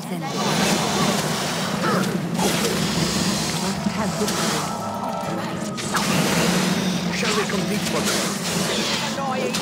nothing. Shall we compete for them? Annoying!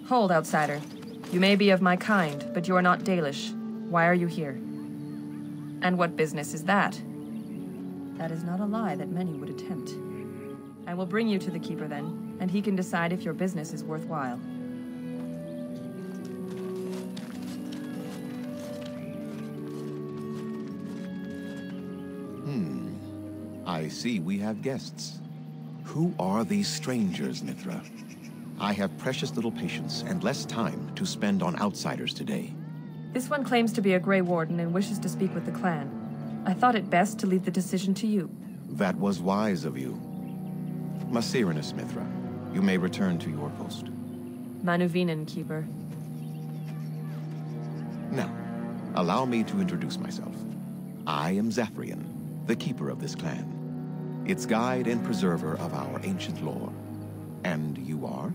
Hold, outsider. You may be of my kind, but you are not Dalish. Why are you here? And what business is that? That is not a lie that many would attempt. I will bring you to the Keeper then, and he can decide if your business is worthwhile. I see we have guests. Who are these strangers, Mithra? I have precious little patience and less time to spend on outsiders today. This one claims to be a Grey Warden and wishes to speak with the clan. I thought it best to leave the decision to you. That was wise of you. Maserenus, Mithra, you may return to your post. Manuvinen, Keeper. Now, allow me to introduce myself. I am Zafrian, the keeper of this clan, its guide and preserver of our ancient lore. And you are?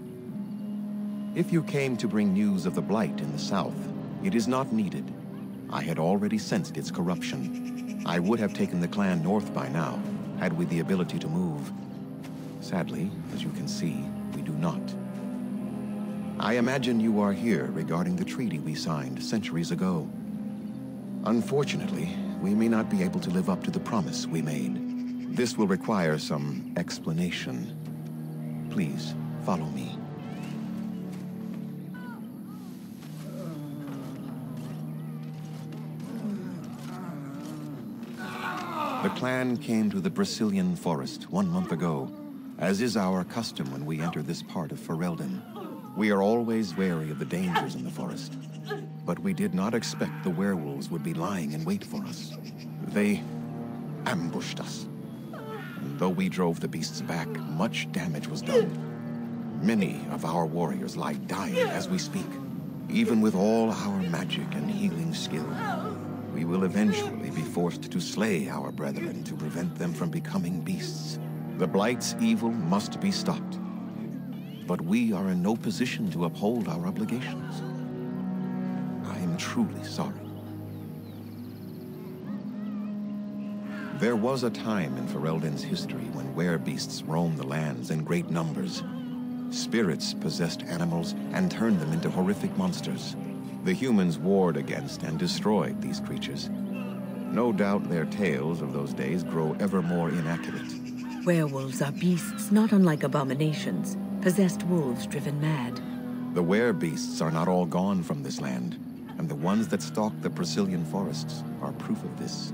If you came to bring news of the Blight in the south, it is not needed. I had already sensed its corruption. I would have taken the clan north by now, had we the ability to move. Sadly, as you can see, we do not. I imagine you are here regarding the treaty we signed centuries ago. Unfortunately, we may not be able to live up to the promise we made. This will require some explanation. Please, follow me. The clan came to the Brecilian Forest 1 month ago, as is our custom when we enter this part of Ferelden. We are always wary of the dangers in the forest, but we did not expect the werewolves would be lying in wait for us. They ambushed us. And though we drove the beasts back, much damage was done. Many of our warriors lie dying as we speak. Even with all our magic and healing skill, we will eventually be forced to slay our brethren to prevent them from becoming beasts. The Blight's evil must be stopped. But we are in no position to uphold our obligations. I am truly sorry. There was a time in Ferelden's history when werebeasts roamed the lands in great numbers. Spirits possessed animals and turned them into horrific monsters. The humans warred against and destroyed these creatures. No doubt their tales of those days grow ever more inaccurate. Werewolves are beasts not unlike abominations, possessed wolves driven mad. The werebeasts are not all gone from this land, and the ones that stalk the Brecilian forests are proof of this.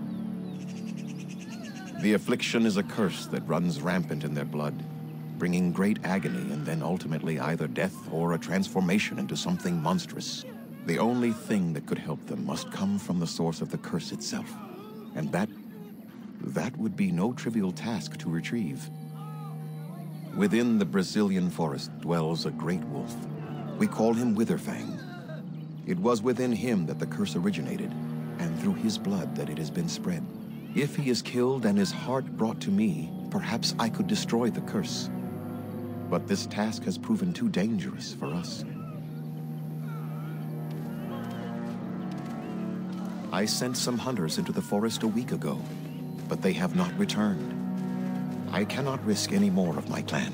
The affliction is a curse that runs rampant in their blood. bringing great agony and then ultimately either death or a transformation into something monstrous. The only thing that could help them must come from the source of the curse itself. And that would be no trivial task to retrieve. Within the Brecilian Forest dwells a great wolf. We call him Witherfang. It was within him that the curse originated, and through his blood that it has been spread. If he is killed and his heart brought to me, perhaps I could destroy the curse. But this task has proven too dangerous for us. I sent some hunters into the forest a week ago, but they have not returned. I cannot risk any more of my clan.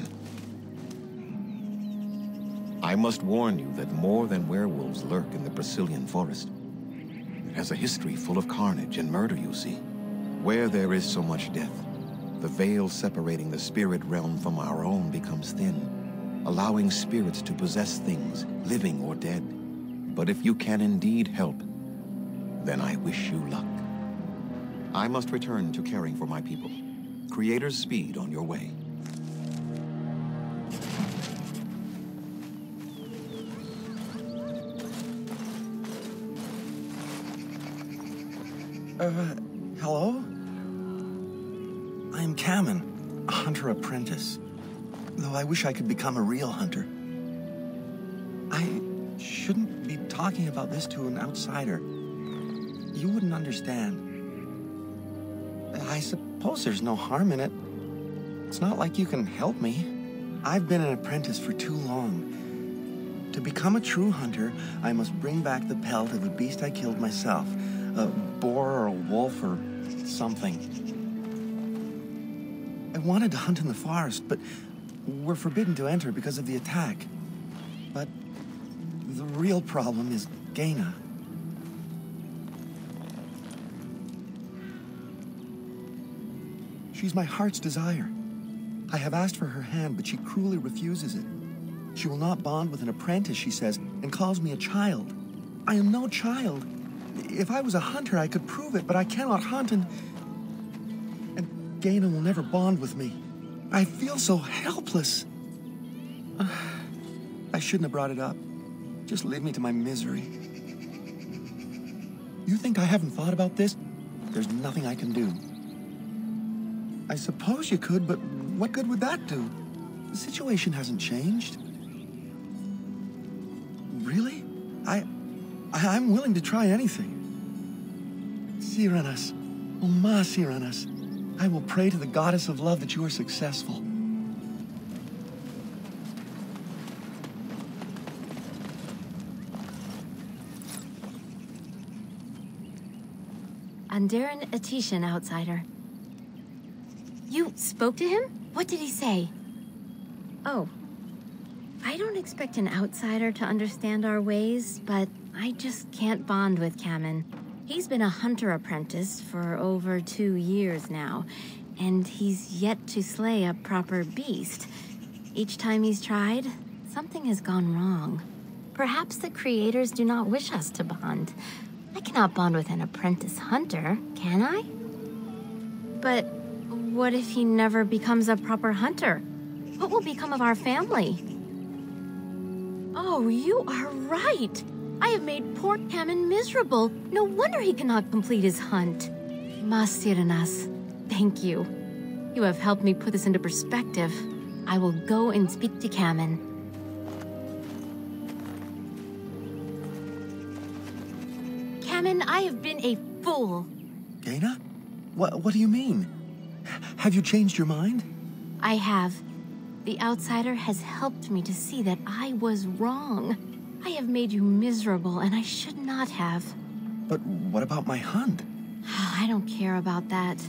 I must warn you that more than werewolves lurk in the Brecilian Forest. It has a history full of carnage and murder, you see. Where there is so much death, the veil separating the spirit realm from our own becomes thin, allowing spirits to possess things, living or dead. But if you can indeed help, then I wish you luck. I must return to caring for my people. Creator's speed on your way. Hello? I'm Kamen, a hunter apprentice. Though I wish I could become a real hunter. I shouldn't be talking about this to an outsider. You wouldn't understand. I suppose there's no harm in it. It's not like you can help me. I've been an apprentice for too long. To become a true hunter, I must bring back the pelt of a beast I killed myself. A boar or a wolf or something. I wanted to hunt in the forest, but we're forbidden to enter because of the attack. But the real problem is Gaina. She's my heart's desire. I have asked for her hand, but she cruelly refuses it. She will not bond with an apprentice, she says, and calls me a child. I am no child. If I was a hunter, I could prove it, but I cannot hunt, and Gaina will never bond with me. I feel so helpless. I shouldn't have brought it up. Just leave me to my misery. You think I haven't thought about this? There's nothing I can do. I suppose you could, but what good would that do? The situation hasn't changed. Really? I'm willing to try anything. Siranas, Oma Siranas, I will pray to the goddess of love that you are successful. Andaran Atishan, outsider. You spoke to him? What did he say? Oh. I don't expect an outsider to understand our ways, but I just can't bond with Kamen. He's been a hunter apprentice for over 2 years now, and he's yet to slay a proper beast. Each time he's tried, something has gone wrong. Perhaps the creators do not wish us to bond. I cannot bond with an apprentice hunter, can I? But what if he never becomes a proper hunter? What will become of our family? Oh, you are right. I have made poor Kamen miserable. No wonder he cannot complete his hunt. Masiranas, thank you. You have helped me put this into perspective. I will go and speak to Kamen. Kamen, I have been a fool. Gaina? What do you mean? Have you changed your mind? I have. The outsider has helped me to see that I was wrong. I have made you miserable, and I should not have. But what about my hunt? I don't care about that.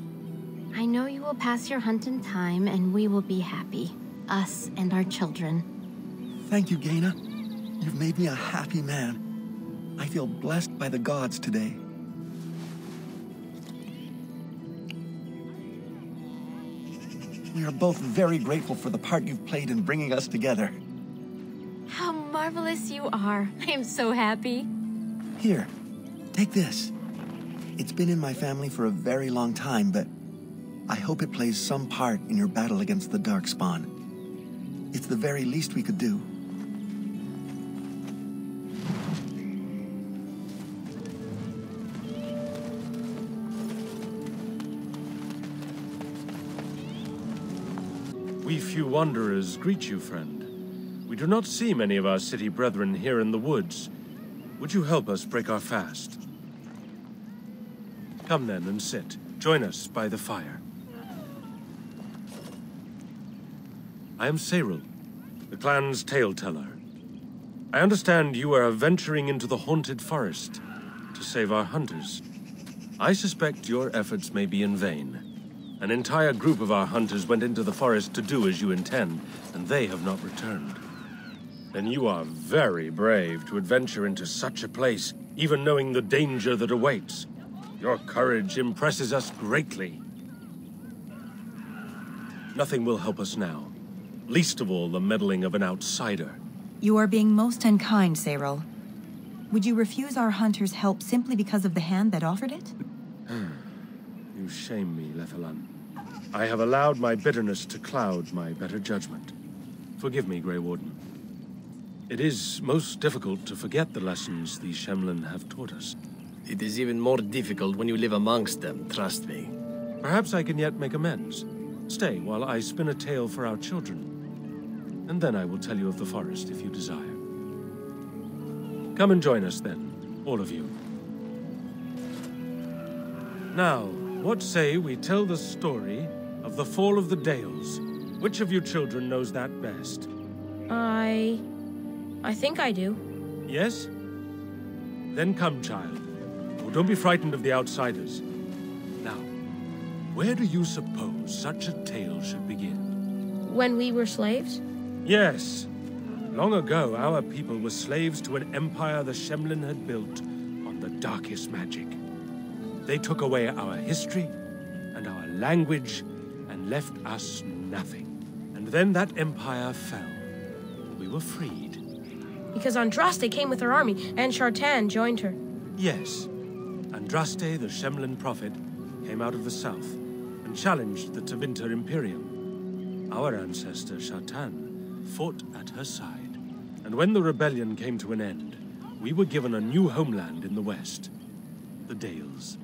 I know you will pass your hunt in time, and we will be happy. Us and our children. Thank you, Gaina. You've made me a happy man. I feel blessed by the gods today. We are both very grateful for the part you've played in bringing us together. How marvelous you are. I am so happy. Here, take this. It's been in my family for a very long time, but I hope it plays some part in your battle against the Darkspawn. It's the very least we could do. We few wanderers greet you, friend. We do not see many of our city brethren here in the woods. Would you help us break our fast? Come then and sit. Join us by the fire. I am Cyril, the clan's tale-teller. I understand you are venturing into the haunted forest to save our hunters. I suspect your efforts may be in vain. An entire group of our hunters went into the forest to do as you intend, and they have not returned. Then you are very brave to adventure into such a place, even knowing the danger that awaits. Your courage impresses us greatly. Nothing will help us now, least of all the meddling of an outsider. You are being most unkind, Cyril. Would you refuse our hunters' help simply because of the hand that offered it? You shame me, Lethalan. I have allowed my bitterness to cloud my better judgment. Forgive me, Grey Warden. It is most difficult to forget the lessons the Shemlin have taught us. It is even more difficult when you live amongst them, trust me. Perhaps I can yet make amends. Stay while I spin a tale for our children. And then I will tell you of the forest if you desire. Come and join us then, all of you. Now, what say we tell the story of the fall of the Dales? Which of you children knows that best? I think I do. Yes? Then come, child. Oh, don't be frightened of the outsiders. Now, where do you suppose such a tale should begin? When we were slaves? Yes. Long ago, our people were slaves to an empire the Shemlin had built on the darkest magic. They took away our history and our language and left us nothing. And then that empire fell. We were freed. Because Andraste came with her army, and Shartan joined her. Yes. Andraste, the Shemlin prophet, came out of the south and challenged the Tevinter Imperium. Our ancestor, Shartan, fought at her side. And when the rebellion came to an end, we were given a new homeland in the west, the Dales.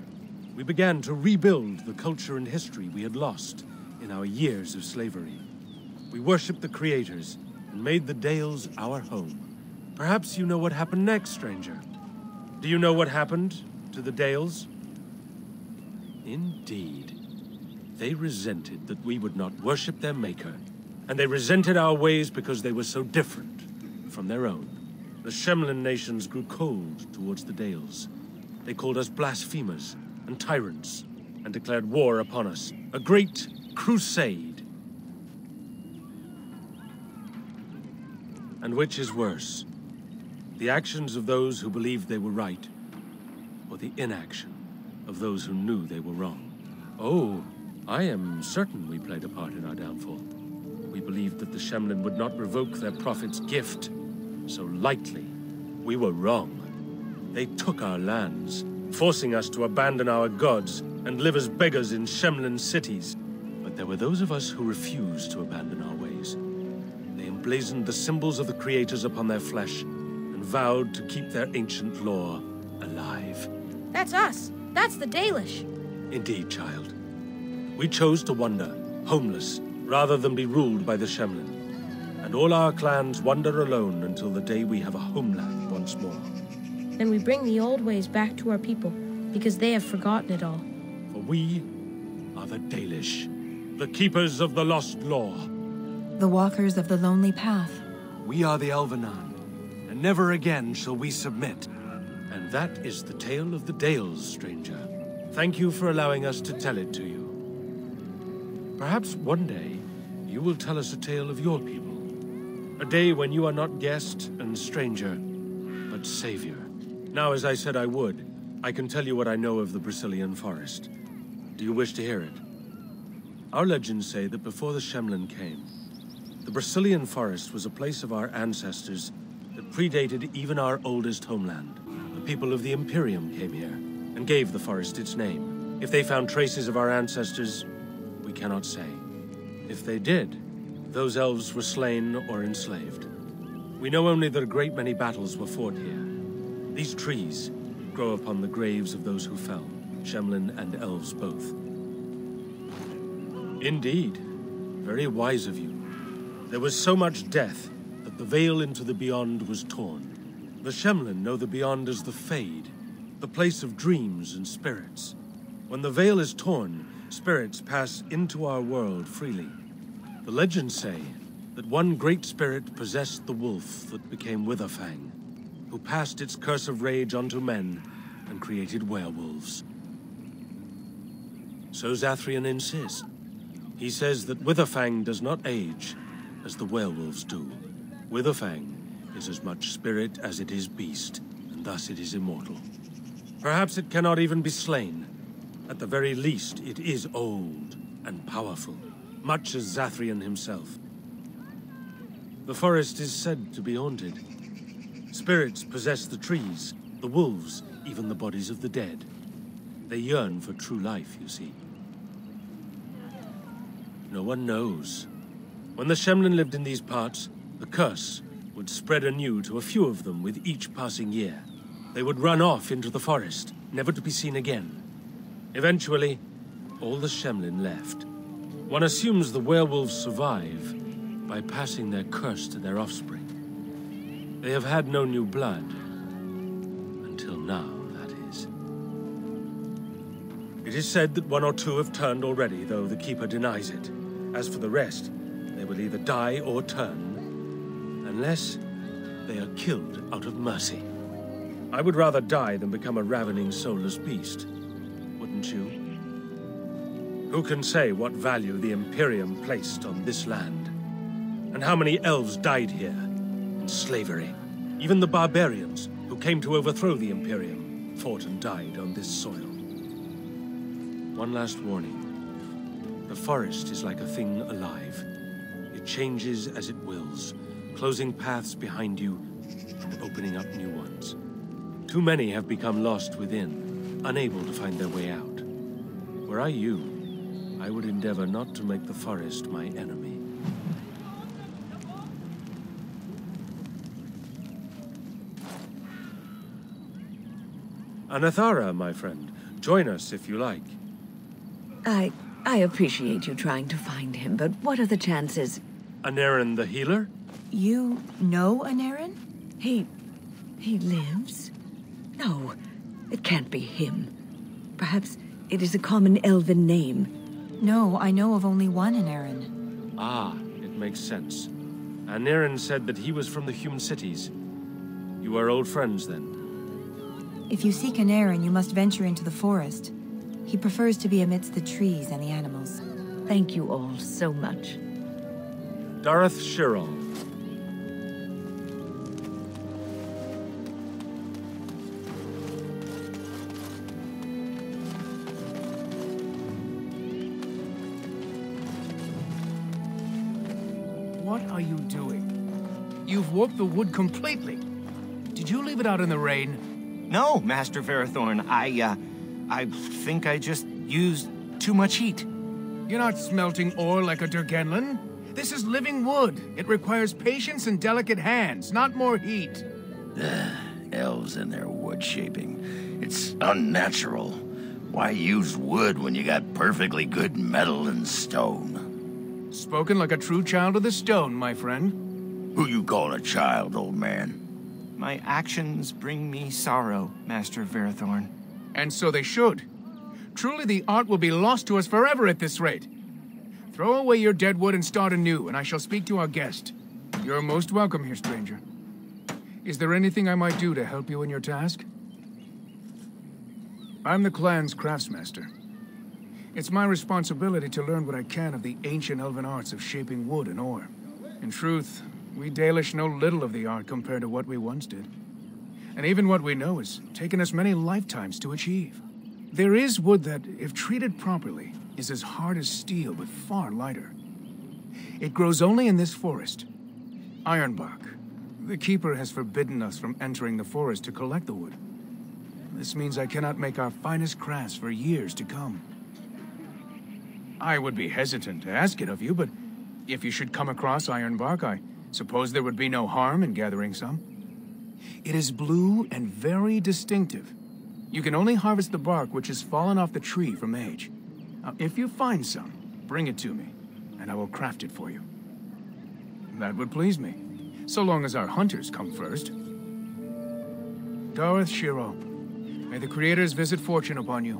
We began to rebuild the culture and history we had lost in our years of slavery. We worshipped the creators and made the Dales our home. Perhaps you know what happened next, stranger. Do you know what happened to the Dales? Indeed. They resented that we would not worship their maker, and they resented our ways because they were so different from their own. The Shemlin nations grew cold towards the Dales. They called us blasphemers and tyrants, and declared war upon us. A great crusade. And which is worse? The actions of those who believed they were right, or the inaction of those who knew they were wrong? Oh, I am certain we played a part in our downfall. We believed that the Shemlin would not revoke their prophet's gift so lightly. We were wrong. They took our lands, forcing us to abandon our gods and live as beggars in Shemlin cities. But there were those of us who refused to abandon our ways. They emblazoned the symbols of the creators upon their flesh and vowed to keep their ancient lore alive. That's us. That's the Dalish. Indeed, child. We chose to wander, homeless, rather than be ruled by the Shemlin. And all our clans wander alone until the day we have a homeland once more. Then we bring the old ways back to our people, because they have forgotten it all. For we are the Dalish, the keepers of the lost law. The walkers of the lonely path. We are the Elvenan, and never again shall we submit. And that is the tale of the Dales, stranger. Thank you for allowing us to tell it to you. Perhaps one day, you will tell us a tale of your people. A day when you are not guest and stranger, but savior. Now, as I said I would, I can tell you what I know of the Brecilian Forest. Do you wish to hear it? Our legends say that before the Shemlin came, the Brecilian Forest was a place of our ancestors that predated even our oldest homeland. The people of the Imperium came here and gave the forest its name. If they found traces of our ancestors, we cannot say. If they did, those elves were slain or enslaved. We know only that a great many battles were fought here. These trees grow upon the graves of those who fell, Shemlin and elves both. Indeed. Very wise of you. There was so much death that the veil into the Beyond was torn. The Shemlin know the Beyond as the Fade, the place of dreams and spirits. When the veil is torn, spirits pass into our world freely. The legends say that one great spirit possessed the wolf that became Witherfang, who passed its curse of rage onto men and created werewolves. So Zathrian insists. He says that Witherfang does not age as the werewolves do. Witherfang is as much spirit as it is beast, and thus it is immortal. Perhaps it cannot even be slain. At the very least, it is old and powerful, much as Zathrian himself. The forest is said to be haunted. Spirits possess the trees, the wolves, even the bodies of the dead. They yearn for true life, you see. No one knows. When the Shemlin lived in these parts, the curse would spread anew to a few of them with each passing year. They would run off into the forest, never to be seen again. Eventually, all the Shemlin left. One assumes the werewolves survive by passing their curse to their offspring. They have had no new blood. Until now, that is. It is said that one or two have turned already, though the Keeper denies it. As for the rest, they will either die or turn, unless they are killed out of mercy. I would rather die than become a ravening, soulless beast. Wouldn't you? Who can say what value the Imperium placed on this land? And how many elves died here, in slavery? Even the barbarians, who came to overthrow the Imperium, fought and died on this soil. One last warning. The forest is like a thing alive. It changes as it wills, closing paths behind you and opening up new ones. Too many have become lost within, unable to find their way out. Were I you, I would endeavor not to make the forest my enemy. Anathara, my friend. Join us if you like. I appreciate you trying to find him, but what are the chances? Anarin the healer? You know Anarin? He lives? No, it can't be him. Perhaps it is a common elven name. No, I know of only one Anarin. Ah, it makes sense. Anarin said that he was from the human cities. You are old friends, then? If you seek Anarin, you must venture into the forest. He prefers to be amidst the trees and the animals. Thank you all so much. Dareth Shirol. What are you doing? You've warped the wood completely. Did you leave it out in the rain? No, Master Verathorn. I think I just used too much heat. You're not smelting ore like a Durgenlin. This is living wood. It requires patience and delicate hands, not more heat. Elves and their wood shaping. It's unnatural. Why use wood when you got perfectly good metal and stone? Spoken like a true child of the stone, my friend. Who you calling a child, old man? My actions bring me sorrow, Master Verathorn. And so they should. Truly the art will be lost to us forever at this rate. Throw away your dead wood and start anew, and I shall speak to our guest. You're most welcome here, stranger. Is there anything I might do to help you in your task? I'm the clan's craftsmaster. It's my responsibility to learn what I can of the ancient elven arts of shaping wood and ore. In truth, we Dalish know little of the art compared to what we once did. And even what we know has taken us many lifetimes to achieve. There is wood that, if treated properly, is as hard as steel but far lighter. It grows only in this forest. Ironbark. The Keeper has forbidden us from entering the forest to collect the wood. This means I cannot make our finest crafts for years to come. I would be hesitant to ask it of you, but If you should come across iron bark, I suppose there would be no harm in gathering some. It is blue and very distinctive. You can only harvest the bark which has fallen off the tree from age. Now, if you find some, bring it to me, and I will craft it for you. That would please me, so long as our hunters come first. Darth Shiro, may the Creators visit fortune upon you.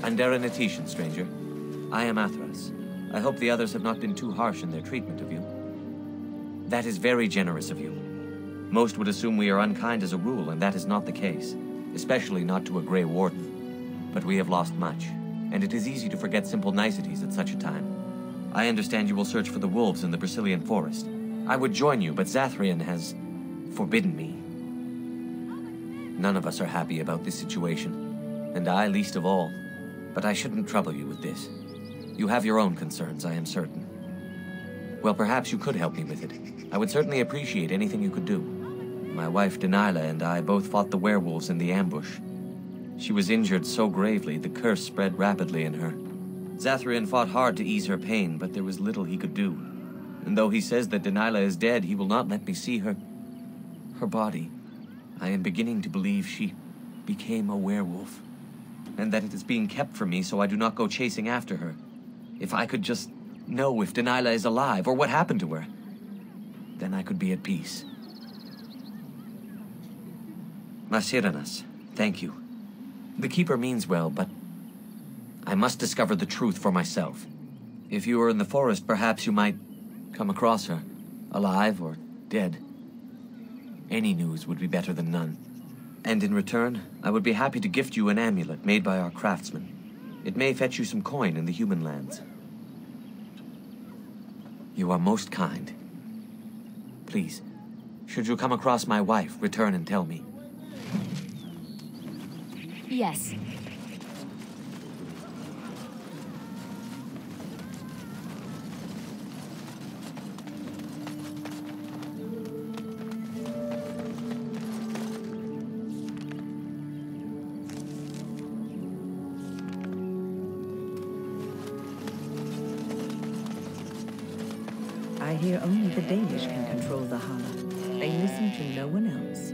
Andera Natishan, stranger. I am Athras. I hope the others have not been too harsh in their treatment of you. That is very generous of you. Most would assume we are unkind as a rule, and that is not the case, especially not to a Grey Warden. But we have lost much, and it is easy to forget simple niceties at such a time. I understand you will search for the wolves in the Brecilian Forest. I would join you, but Zathrian has forbidden me. None of us are happy about this situation, and I least of all. But I shouldn't trouble you with this. You have your own concerns, I am certain. Well, perhaps you could help me with it. I would certainly appreciate anything you could do. My wife, Dalish, and I both fought the werewolves in the ambush. She was injured so gravely, the curse spread rapidly in her. Zathrian fought hard to ease her pain, but there was little he could do. And though he says that Dalish is dead, he will not let me see her body. I am beginning to believe she became a werewolf, and that it is being kept from me so I do not go chasing after her. If I could just know if Dalish is alive, or what happened to her, then I could be at peace. Masiranas, thank you. The Keeper means well, but I must discover the truth for myself. If you are in the forest, perhaps you might come across her, alive or dead. Any news would be better than none. And in return, I would be happy to gift you an amulet made by our craftsman. It may fetch you some coin in the human lands. You are most kind. Please, should you come across my wife, return and tell me. Yes. I hear only the Dalish can control the Hala. They listen to no one else.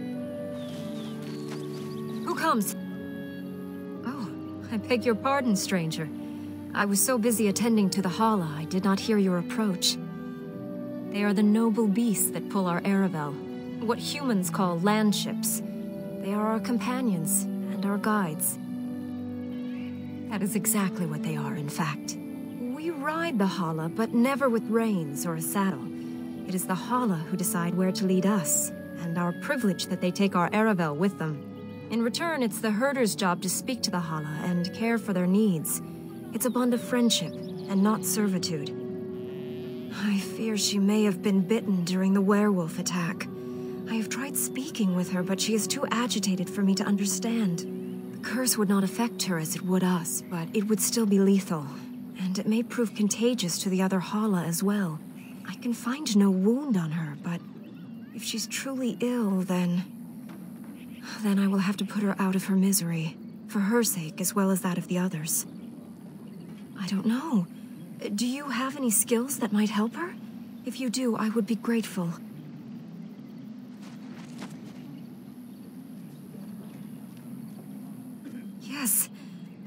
Who comes? Oh, I beg your pardon, stranger. I was so busy attending to the Hala, I did not hear your approach. They are the noble beasts that pull our Aravel, what humans call landships. They are our companions and our guides. That is exactly what they are, in fact. We ride the Hala, but never with reins or a saddle. It is the Hala who decide where to lead us, and our privilege that they take our Aravel with them. In return, it's the herder's job to speak to the Hala and care for their needs. It's a bond of friendship, and not servitude. I fear she may have been bitten during the werewolf attack. I have tried speaking with her, but she is too agitated for me to understand. The curse would not affect her as it would us, but it would still be lethal. And it may prove contagious to the other Hala as well. I can find no wound on her, but if she's truly ill, then I will have to put her out of her misery, for her sake as well as that of the others. I don't know. Do you have any skills that might help her? If you do, I would be grateful. Yes,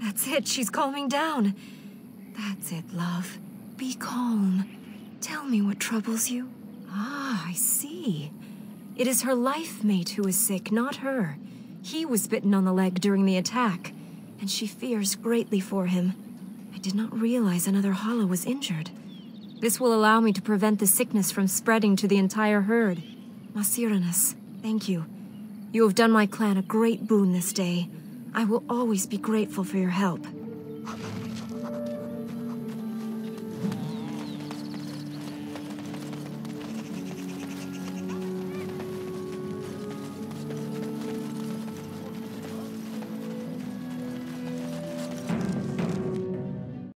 that's it. She's calming down. That's it, love. Be calm. Tell me what troubles you. Ah, I see. It is her life mate who is sick, not her. He was bitten on the leg during the attack, and she fears greatly for him. I did not realize another Hala was injured. This will allow me to prevent the sickness from spreading to the entire herd. Masiranas, thank you. You have done my clan a great boon this day. I will always be grateful for your help.